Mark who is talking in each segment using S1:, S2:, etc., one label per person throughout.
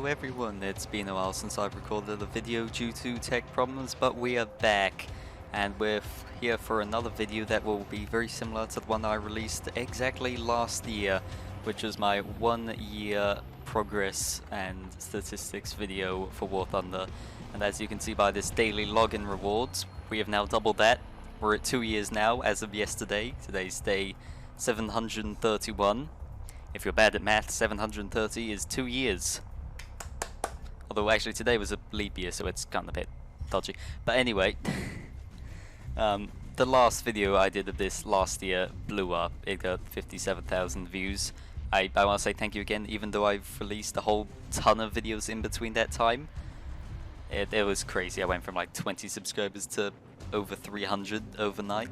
S1: Hello everyone, it's been a while since I've recorded a video due to tech problems, but we are back and we're here for another video that will be very similar to the one I released exactly last year, which was my 1 year progress and statistics video for War Thunder. And as you can see by this daily login rewards, we have now doubled that. We're at 2 years now as of yesterday. Today's day 731. If you're bad at math, 730 is 2 years. Although actually today was a leap year, so it's kind of a bit dodgy. But anyway, the last video I did of this last year blew up. It got 57,000 views. I want to say thank you again, even though I've released a whole ton of videos in between that time. It was crazy. I went from like 20 subscribers to over 300 overnight.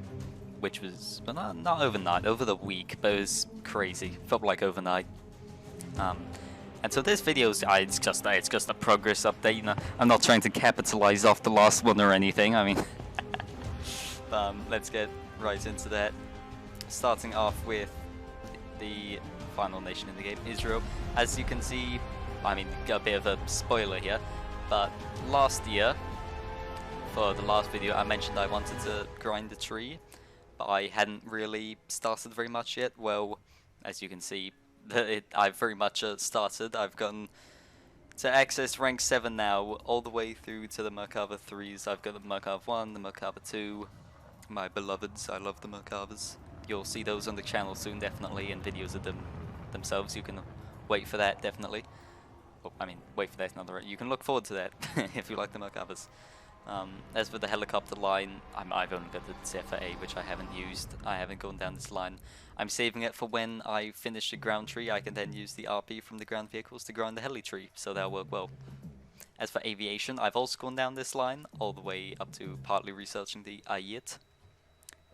S1: Which was, well, not overnight, over the week, but it was crazy. Felt like overnight. And so this video is it's just a progress update. You know, I'm not trying to capitalize off the last one or anything. I mean, let's get right into that. Starting off with the final nation in the game, Israel. As you can see, I mean, got a bit of a spoiler here, but last year, for the last video, I mentioned I wanted to grind the tree. But I hadn't really started very much yet. Well, as you can see, I've very much started. I've gotten to access rank 7 now, all the way through to the Merkava 3s. I've got the Merkava 1, the Merkava 2, my beloveds. I love the Merkavas. You'll see those on the channel soon, definitely, and videos of them themselves. You can wait for that, definitely. Well, I mean, wait for that, another. You can look forward to that if you like the Merkavas. As for the helicopter line, I've only got the Zephyr A, which I haven't used. I haven't gone down this line. I'm saving it for when I finish the ground tree. I can then use the RP from the ground vehicles to grind the heli tree, so that'll work well. As for aviation, I've also gone down this line, all the way up to partly researching the Ayit,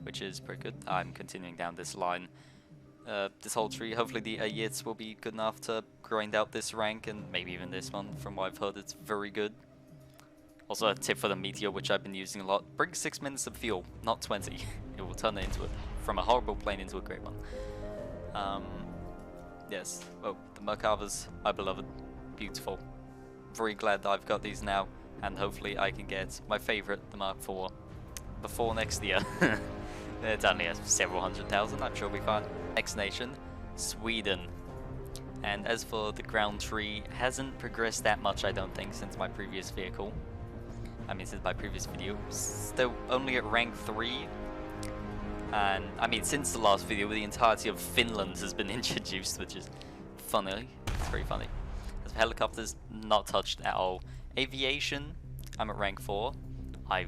S1: which is pretty good. I'm continuing down this line. This whole tree, hopefully the Ayits will be good enough to grind out this rank, and maybe even this one. From what I've heard, it's very good. Also a tip for the Meteor, which I've been using a lot. Bring 6 minutes of fuel, not 20. It will turn it into from a horrible plane into a great one. Yes. Oh, the Merkavas, my beloved. Beautiful. Very glad that I've got these now. And hopefully I can get my favorite, the Mark IV, before next year. It's only several 100,000, I'm sure it'll be fine. Next nation, Sweden. And as for the ground tree, hasn't progressed that much, I don't think, since my previous vehicle. I mean, since my previous video, still only at rank 3, and I mean, since the last video, the entirety of Finland has been introduced, which is funny. It's very funny. As for helicopters, not touched at all. Aviation, I'm at rank 4. I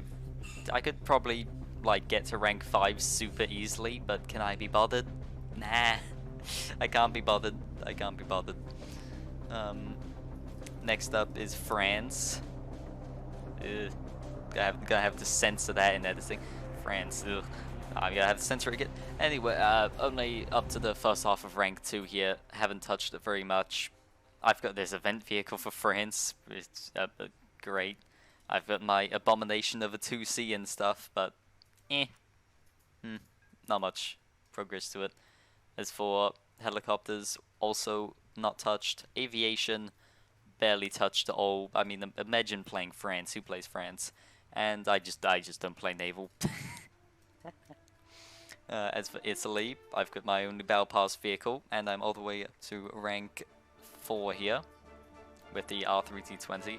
S1: could probably like get to rank 5 super easily, but can I be bothered? Nah, I can't be bothered. I can't be bothered. Next up is France. Gonna have to censor that in editing. France, ugh. I'm gonna have to censor it again. Anyway, only up to the first half of rank 2 here. Haven't touched it very much. I've got this event vehicle for France. It's great. I've got my abomination of a 2C and stuff, but not much progress to it. As for helicopters, also not touched. Aviation, barely touched at all. I mean, imagine playing France. Who plays France? And I just don't play naval. As for Italy, I've got my only battle pass vehicle, and I'm all the way up to rank 4 here with the R3T20.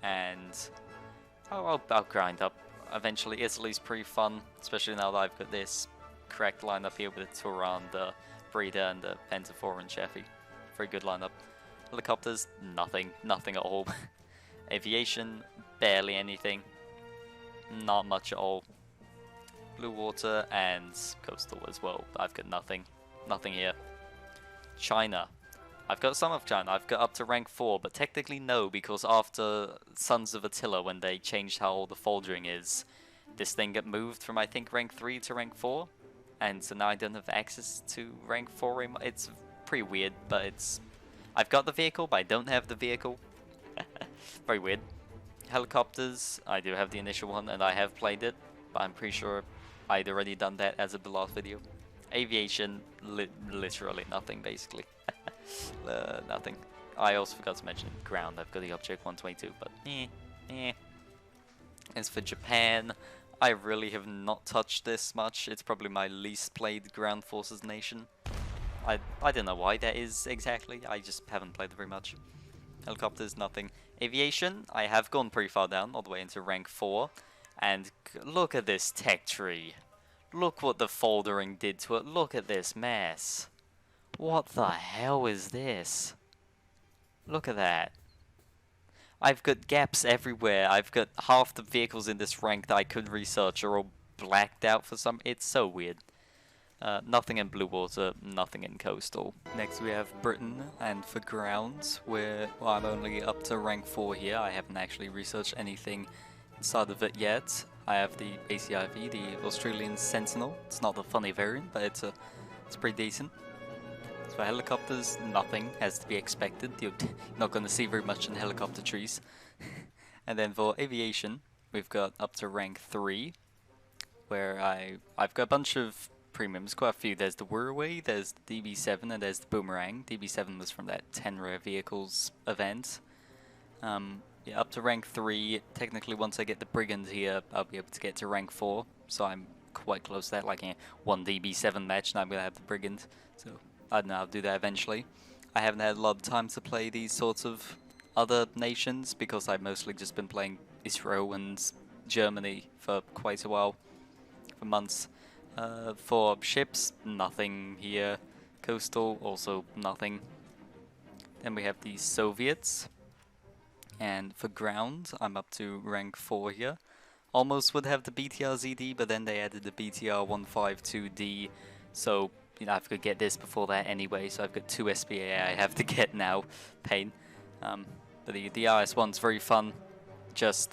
S1: And I'll grind up eventually. Italy's pretty fun, especially now that I've got this correct lineup here with the Turan, the Breda, and the Pentafor and Cheffy. Very good lineup. Helicopters, nothing at all. Aviation, barely anything. Not much at all. Blue water and coastal as well. I've got nothing here. China. I've got some of China. I've got up to rank 4, but technically no, because after Sons of Attila, when they changed how the foldering is, this thing got moved from I think rank 3 to rank 4, and so now I don't have access to rank 4 anymore. It's pretty weird, but it's... I've got the vehicle, but I don't have the vehicle. Very weird. Helicopters, I do have the initial one, and I have played it, but I'm pretty sure I'd already done that as of the last video. Aviation, literally nothing, basically. Nothing. I also forgot to mention ground. I've got the object 122, but As for Japan, I really have not touched this much. It's probably my least played ground forces nation. I don't know why that is exactly. I just haven't played very much. Helicopters, nothing. Aviation, I have gone pretty far down, all the way into rank 4. And look at this tech tree. Look what the foldering did to it. Look at this mess. What the hell is this? Look at that. I've got gaps everywhere. I've got half the vehicles in this rank that I could research are all blacked out for some. It's so weird. Nothing in blue water, nothing in coastal. Next we have Britain, and for ground, well, I'm only up to rank 4 here. I haven't actually researched anything inside of it yet. I have the ACIV, the Australian Sentinel. It's not the funny variant, but it's pretty decent. So for helicopters, nothing, as to be expected. You're not going to see very much in helicopter trees. And then for aviation, we've got up to rank 3, where I've got a bunch of premiums, quite a few. There's the Wuraway, there's the DB7, and there's the Boomerang. DB7 was from that 10 rare vehicles event. Yeah, up to rank 3. Technically, once I get the Brigand here, I'll be able to get to rank 4. So I'm quite close to that, like one DB7 match, and I'm going to have the Brigand. So I don't know, I'll do that eventually. I haven't had a lot of time to play these sorts of other nations, because I've mostly just been playing Israel and Germany for quite a while, for months. For ships, nothing here. Coastal, also nothing. Then we have the Soviets. And for ground, I'm up to rank 4 here. Almost would have the BTR-ZD, but then they added the BTR-152D. So, you know, I've got to get this before that anyway, so I've got 2 SPA I have to get now. Pain. But the RS1's very fun. Just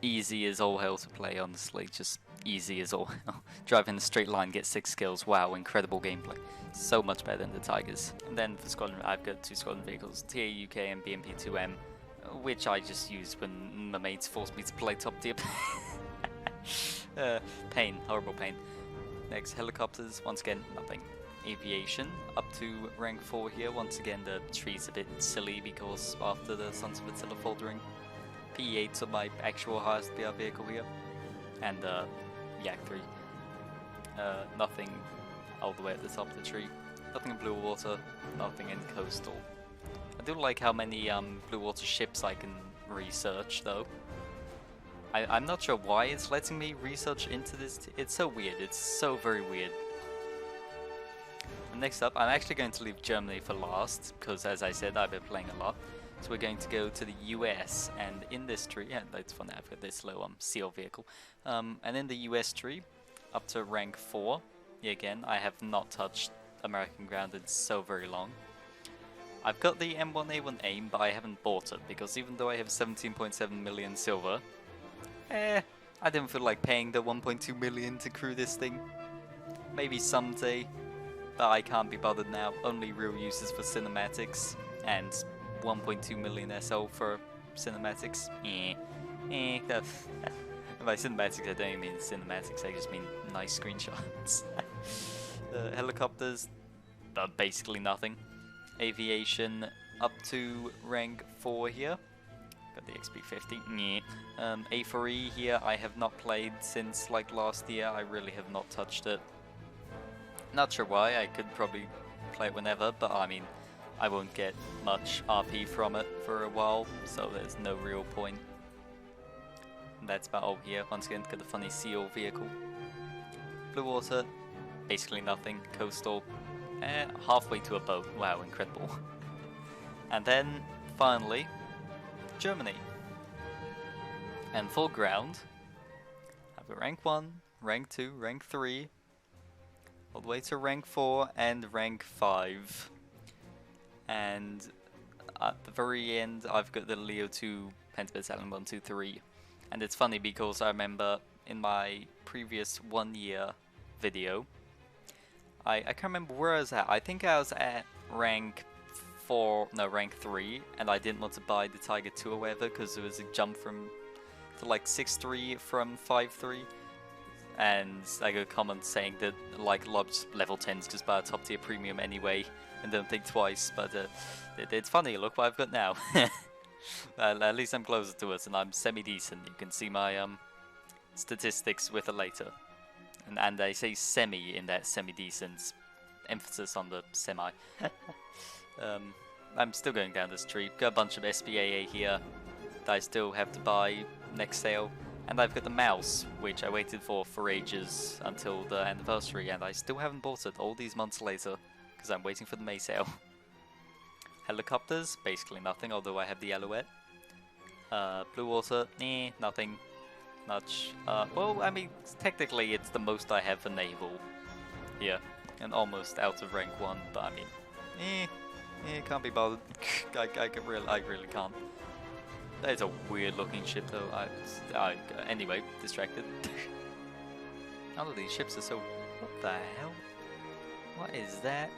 S1: easy as all hell to play, honestly. Just easy as all hell. Drive in a straight line, get 6 kills. Wow, incredible gameplay. So much better than the Tigers. And then for squadron, I've got 2 squadron vehicles, TA UK and BMP-2M, which I just use when my mates force me to play top tier. Pain, horrible pain. Next, helicopters, once again, nothing. Aviation, up to rank 4 here. Once again, the tree's a bit silly because after the Sons of Attila foldering, PE8's my actual highest BR vehicle here. And Yak 3. Nothing all the way at the top of the tree. Nothing in blue water, nothing in coastal. I do like how many blue water ships I can research though. I'm not sure why it's letting me research into this. It's so weird, it's so very weird. And next up, I'm actually going to leave Germany for last, because as I said, I've been playing a lot. So we're going to go to the US, and in this tree, yeah, that's funny, I've got this little seal vehicle. And in the US tree, up to rank 4, yeah, again, I have not touched American ground in so very long. I've got the M1A1 AIM, but I haven't bought it, because even though I have 17.7 million silver, I didn't feel like paying the 1.2 million to crew this thing. Maybe someday, but I can't be bothered now. Only real uses for cinematics, and 1.2 million SL for cinematics. By cinematics, I don't even mean cinematics, I just mean nice screenshots. Helicopters, basically nothing. Aviation, up to rank 4 here. Got the XP50. A4E here, I have not played since like last year. I really have not touched it. Not sure why, I could probably play it whenever, but I mean, I won't get much RP from it for a while, so there's no real point. And that's about all here. Once again, got the funny seal vehicle. Blue water, basically nothing. Coastal, halfway to a boat. Wow, incredible. And then, finally, Germany. And full ground, I've got rank 1, rank 2, rank 3, all the way to rank 4 and rank 5. And at the very end, I've got the Leo 2 Pentabattalion 123. And it's funny because I remember in my previous 1 year video, I can't remember where I was at. I think I was at rank 3, and I didn't want to buy the Tiger 2 or whatever because there was a jump to like 6.3 from 5.3. and I got a comment saying that like Lob's level 10s just buy a top tier premium anyway and don't think twice, but it's funny, look what I've got now. At least I'm closer to it and I'm semi-decent. You can see my statistics with it later. And I say semi in that semi-decent, emphasis on the semi. I'm still going down this tree. Got a bunch of SPAA here that I still have to buy next sale. And I've got the mouse, which I waited for ages until the anniversary, and I still haven't bought it all these months later, because I'm waiting for the May sale. Helicopters, basically nothing, although I have the Alouette. Blue water, nothing much. Well, I mean, technically it's the most I have for naval here, and almost out of rank 1, but I mean, can't be bothered. I really can't. It's a weird looking ship though. Anyway, distracted. None of these ships are so... What the hell? What is that?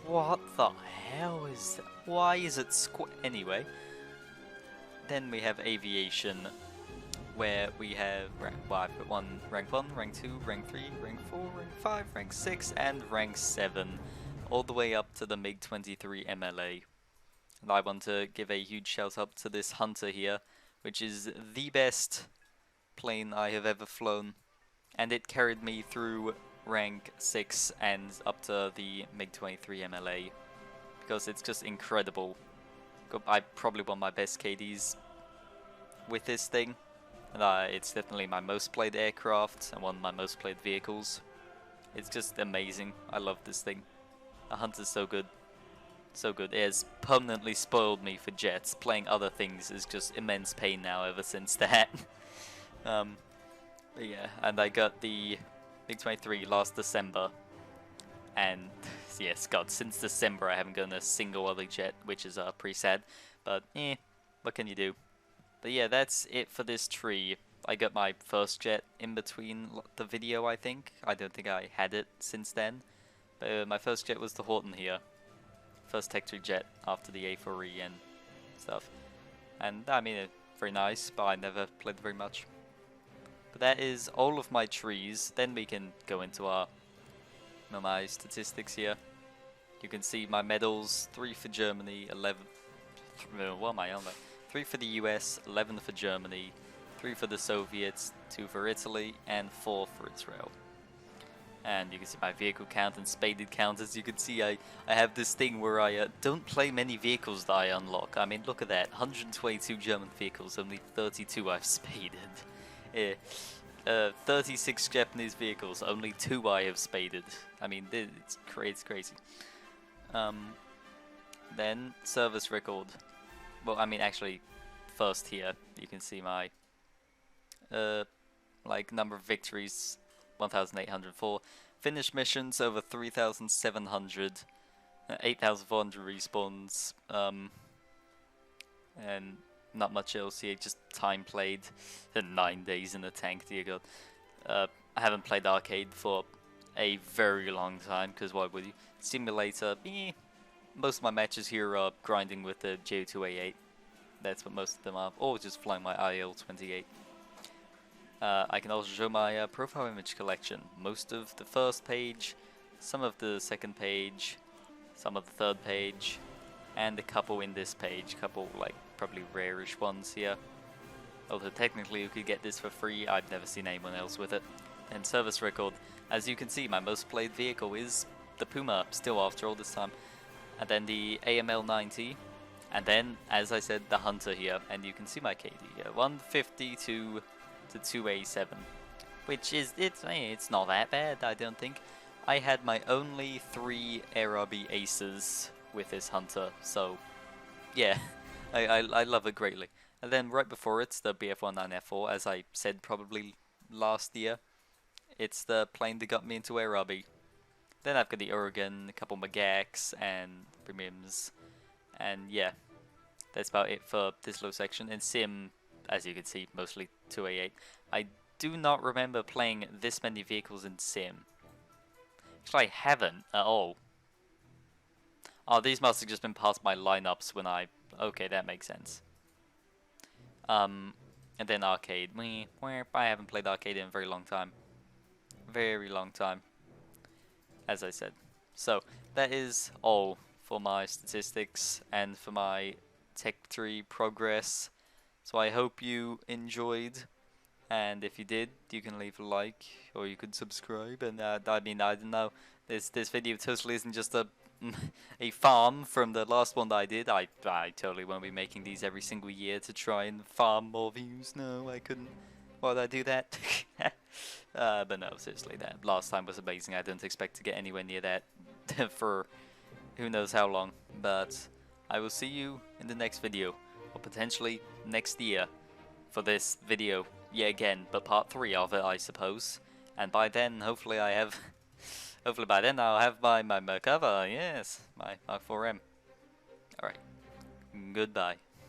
S1: What the hell is that? Why is it Anyway. Then we have aviation, where we have... Well, I've got rank 1, rank 2, rank 3, rank 4, rank 5, rank 6, and rank 7. All the way up to the MiG-23 MLA. And I want to give a huge shout out to this Hunter here, which is the best plane I have ever flown, and it carried me through rank 6 and up to the MiG-23 MLA, because it's just incredible. I probably won my best KDs with this thing, and it's definitely my most played aircraft and one of my most played vehicles. It's just amazing. I love this thing. The Hunter's so good. So good. It has permanently spoiled me for jets. Playing other things is just immense pain now ever since that. But yeah, and I got the MiG-23 last December. And yes, God, since December I haven't gotten a single other jet, which is pretty sad. But what can you do? But yeah, that's it for this tree. I got my first jet in between the video, I think. I don't think I had it since then. But my first jet was the Horton here. First Tech 3 jet after the A4E and stuff. And I mean, it's very nice, but I never played very much. But that is all of my trees. Then we can go into my statistics here. You can see my medals: 3 for Germany, 11. What am I on? 3 for the US, 11 for Germany, 3 for the Soviets, 2 for Italy, and 4 for Israel. And you can see my vehicle count and spaded count. As you can see, I have this thing where I don't play many vehicles that I unlock. I mean, look at that. 122 German vehicles, only 32 I've spaded. 36 Japanese vehicles, only 2 I have spaded. I mean, it's crazy. Then, service record. Well, I mean, actually, first here, you can see my number of victories. 1,804. Finished missions over 3,700. 8,400 respawns. And not much else here, just time played. 9 days in the tank, dear God. I haven't played arcade for a very long time, because why would you? Simulator, most of my matches here are grinding with the Ju-2A8. That's what most of them are. Or just flying my IL-28. I can also show my profile image collection. Most of the first page, some of the second page, some of the third page, and a couple in this page. Couple, probably rare-ish ones here. Although technically you could get this for free, I've never seen anyone else with it. And service record. As you can see, my most played vehicle is the Puma, still after all this time. And then the AML-90. And then, as I said, the Hunter here. And you can see my KD here. 152... to 287, which is, it's not that bad, I don't think. I had my only 3 ARB aces with this Hunter, so yeah, I love it greatly. And then right before it's the BF-19F4, as I said probably last year. It's the plane that got me into ARB. Then I've got the Oregon, a couple Magacs and premiums, and yeah, that's about it for this little section. In Sim, as you can see, mostly 2A8. I do not remember playing this many vehicles in Sim. Actually, I haven't at all. Oh, these must have just been past my lineups when I... Okay, that makes sense. And then arcade. I haven't played arcade in a very long time. Very long time, as I said. So that is all for my statistics and for my Tech 3 progress. So I hope you enjoyed, and if you did, you can leave a like or you could subscribe. And I mean, I don't know, this video totally isn't just a a farm from the last one that I did. I totally won't be making these every single year to try and farm more views. No, I couldn't. Why would I do that? But no, seriously, that last time was amazing. I don't expect to get anywhere near that for who knows how long. But I will see you in the next video, or potentially next year for this video yet again, but part 3 of it, I suppose. And by then, hopefully I have, hopefully by then I'll have my Merkava, yes, my Mark 4M. Alright, goodbye.